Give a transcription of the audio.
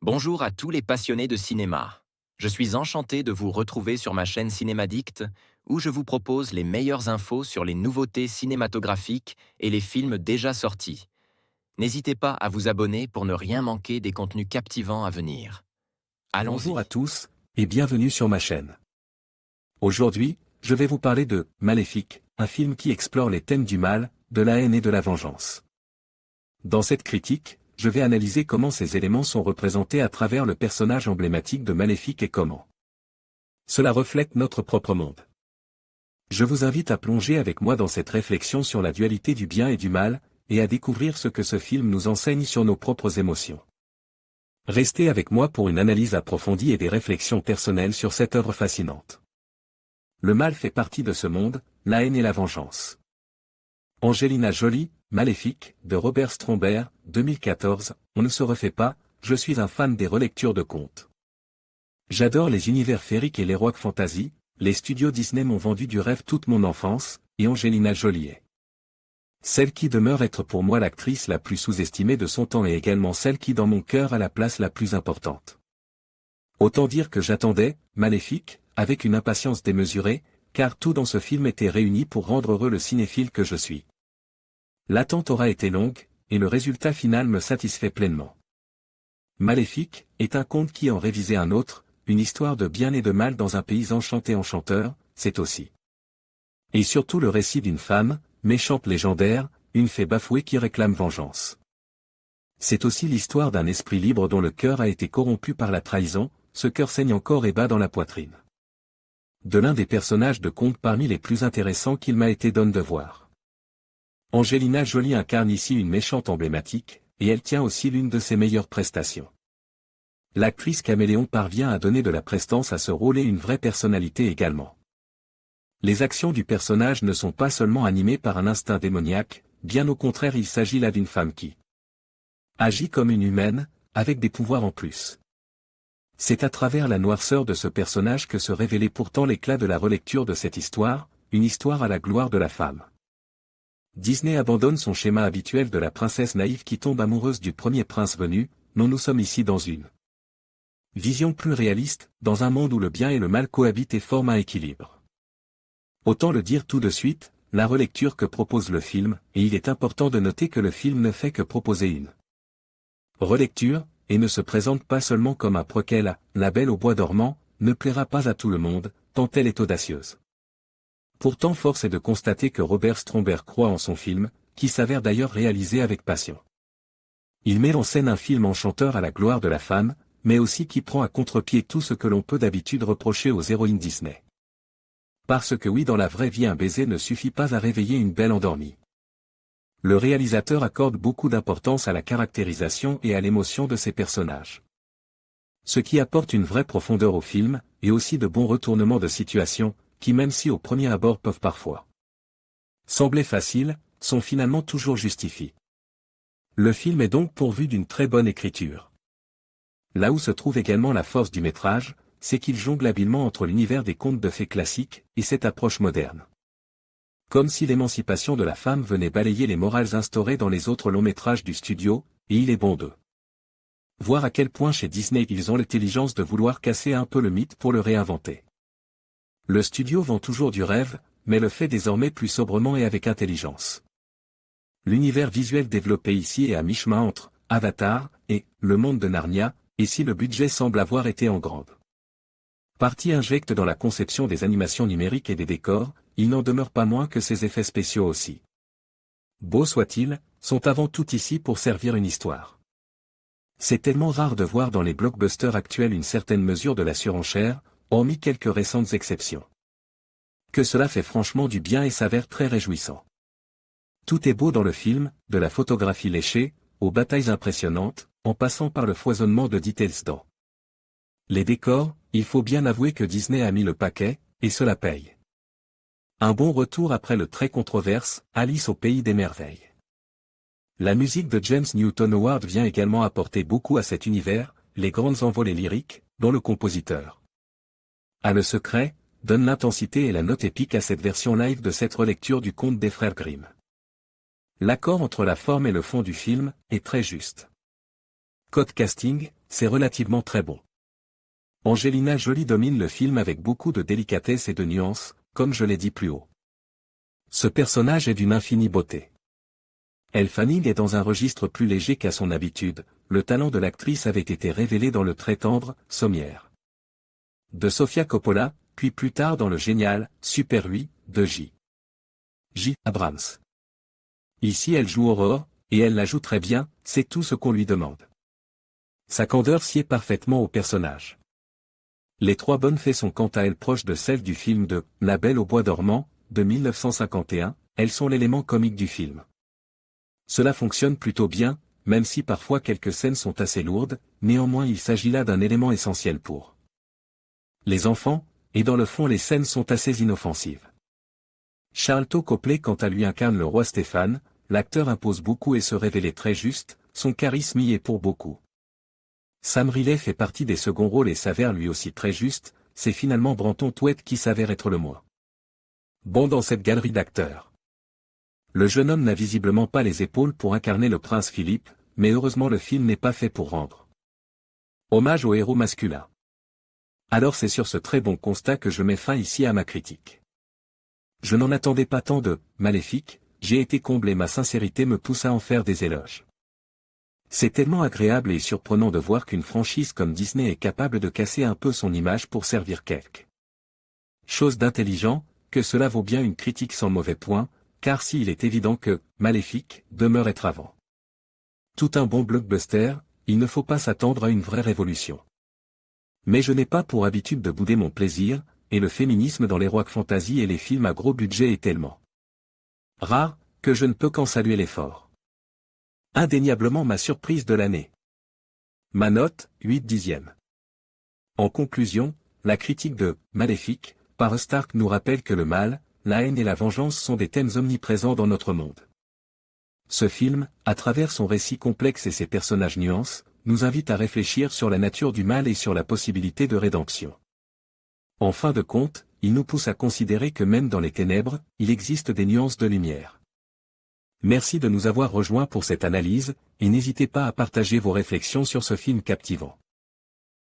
Bonjour à tous les passionnés de cinéma. Je suis enchanté de vous retrouver sur ma chaîne Cinémadicte, où je vous propose les meilleures infos sur les nouveautés cinématographiques et les films déjà sortis. N'hésitez pas à vous abonner pour ne rien manquer des contenus captivants à venir. Bonjour à Allons-y. tous, et bienvenue sur ma chaîne. Aujourd'hui, je vais vous parler de Maléfique, un film qui explore les thèmes du mal, de la haine et de la vengeance. Dans cette critique, je vais analyser comment ces éléments sont représentés à travers le personnage emblématique de Maléfique et comment cela reflète notre propre monde. Je vous invite à plonger avec moi dans cette réflexion sur la dualité du bien et du mal, et à découvrir ce que ce film nous enseigne sur nos propres émotions. Restez avec moi pour une analyse approfondie et des réflexions personnelles sur cette œuvre fascinante. Le mal fait partie de ce monde, la haine et la vengeance. Angelina Jolie, Maléfique, de Robert Stromberg, 2014, on ne se refait pas, je suis un fan des relectures de contes. J'adore les univers féeriques et l'heroic fantasy, les studios Disney m'ont vendu du rêve toute mon enfance, et Angelina Jolie est celle qui demeure être pour moi l'actrice la plus sous-estimée de son temps et également celle qui dans mon cœur a la place la plus importante. Autant dire que j'attendais, Maléfique, avec une impatience démesurée, car tout dans ce film était réuni pour rendre heureux le cinéphile que je suis. L'attente aura été longue, et le résultat final me satisfait pleinement. Maléfique est un conte qui en révisait un autre, une histoire de bien et de mal dans un pays enchanteur, c'est aussi. Et surtout le récit d'une femme, méchante légendaire, une fée bafouée qui réclame vengeance. C'est aussi l'histoire d'un esprit libre dont le cœur a été corrompu par la trahison, ce cœur saigne encore et bat dans la poitrine. De l'un des personnages de conte parmi les plus intéressants qu'il m'a été donné de voir. Angelina Jolie incarne ici une méchante emblématique, et elle tient aussi l'une de ses meilleures prestations. L'actrice caméléon parvient à donner de la prestance à ce rôle et une vraie personnalité également. Les actions du personnage ne sont pas seulement animées par un instinct démoniaque, bien au contraire il s'agit là d'une femme qui agit comme une humaine, avec des pouvoirs en plus. C'est à travers la noirceur de ce personnage que se révélait pourtant l'éclat de la relecture de cette histoire, une histoire à la gloire de la femme. Disney abandonne son schéma habituel de la princesse naïve qui tombe amoureuse du premier prince venu, non nous sommes ici dans une vision plus réaliste, dans un monde où le bien et le mal cohabitent et forment un équilibre. Autant le dire tout de suite, la relecture que propose le film, et il est important de noter que le film ne fait que proposer une relecture, et ne se présente pas seulement comme un préquel à La Belle au bois dormant, ne plaira pas à tout le monde, tant elle est audacieuse. Pourtant force est de constater que Robert Stromberg croit en son film, qui s'avère d'ailleurs réalisé avec passion. Il met en scène un film enchanteur à la gloire de la femme, mais aussi qui prend à contre-pied tout ce que l'on peut d'habitude reprocher aux héroïnes Disney. Parce que oui, dans la vraie vie un baiser ne suffit pas à réveiller une belle endormie. Le réalisateur accorde beaucoup d'importance à la caractérisation et à l'émotion de ses personnages. Ce qui apporte une vraie profondeur au film, et aussi de bons retournements de situation, qui même si au premier abord peuvent parfois sembler faciles, sont finalement toujours justifiés. Le film est donc pourvu d'une très bonne écriture. Là où se trouve également la force du métrage, c'est qu'il jongle habilement entre l'univers des contes de fées classiques, et cette approche moderne. Comme si l'émancipation de la femme venait balayer les morales instaurées dans les autres longs métrages du studio, et il est bon de voir à quel point chez Disney ils ont l'intelligence de vouloir casser un peu le mythe pour le réinventer. Le studio vend toujours du rêve, mais le fait désormais plus sobrement et avec intelligence. L'univers visuel développé ici est à mi-chemin entre Avatar et le monde de Narnia, et si le budget semble avoir été en grande partie injecte dans la conception des animations numériques et des décors, il n'en demeure pas moins que ces effets spéciaux aussi beaux soient-ils, sont avant tout ici pour servir une histoire. C'est tellement rare de voir dans les blockbusters actuels une certaine mesure de la surenchère, hormis quelques récentes exceptions. Que cela fait franchement du bien et s'avère très réjouissant. Tout est beau dans le film, de la photographie léchée, aux batailles impressionnantes, en passant par le foisonnement de details dans les décors, il faut bien avouer que Disney a mis le paquet, et cela paye. Un bon retour après le très controverse Alice au pays des merveilles. La musique de James Newton Howard vient également apporter beaucoup à cet univers, les grandes envolées lyriques, dont le compositeur a le secret, donne l'intensité et la note épique à cette version live de cette relecture du conte des frères Grimm. L'accord entre la forme et le fond du film est très juste. Code casting, c'est relativement très bon. Angelina Jolie domine le film avec beaucoup de délicatesse et de nuances, comme je l'ai dit plus haut. Ce personnage est d'une infinie beauté. Elle Fanning est dans un registre plus léger qu'à son habitude, le talent de l'actrice avait été révélé dans le très tendre « Sommière » de Sofia Coppola, puis plus tard dans le génial « Super 8 » de J. Abrams. Ici elle joue Aurore, et elle la joue très bien, c'est tout ce qu'on lui demande. Sa candeur sied parfaitement au personnage. Les trois bonnes fées sont quant à elles proches de celles du film de « La Belle au bois dormant » de 1951, elles sont l'élément comique du film. Cela fonctionne plutôt bien, même si parfois quelques scènes sont assez lourdes, néanmoins il s'agit là d'un élément essentiel pour les enfants, et dans le fond les scènes sont assez inoffensives. Sharlto Copley quant à lui incarne le roi Stéphane, l'acteur impose beaucoup et se révélait très juste, son charisme y est pour beaucoup. Sam Riley fait partie des seconds rôles et s'avère lui aussi très juste, c'est finalement Branton Twett qui s'avère être le moins bon dans cette galerie d'acteurs. Le jeune homme n'a visiblement pas les épaules pour incarner le prince Philippe, mais heureusement le film n'est pas fait pour rendre hommage au héros masculin. Alors c'est sur ce très bon constat que je mets fin ici à ma critique. Je n'en attendais pas tant de « Maléfique », j'ai été comblé et ma sincérité me pousse à en faire des éloges. C'est tellement agréable et surprenant de voir qu'une franchise comme Disney est capable de casser un peu son image pour servir quelque chose d'intelligent, que cela vaut bien une critique sans mauvais point, car s'il est évident que « Maléfique » demeure être avant tout un bon blockbuster, il ne faut pas s'attendre à une vraie révolution. Mais je n'ai pas pour habitude de bouder mon plaisir, et le féminisme dans l'heroic fantasy et les films à gros budget est tellement rare, que je ne peux qu'en saluer l'effort. Indéniablement ma surprise de l'année. Ma note, 8/10. En conclusion, la critique de « Maléfique » par Stark nous rappelle que le mal, la haine et la vengeance sont des thèmes omniprésents dans notre monde. Ce film, à travers son récit complexe et ses personnages nuances, nous invite à réfléchir sur la nature du mal et sur la possibilité de rédemption. En fin de compte, il nous pousse à considérer que même dans les ténèbres, il existe des nuances de lumière. Merci de nous avoir rejoints pour cette analyse, et n'hésitez pas à partager vos réflexions sur ce film captivant.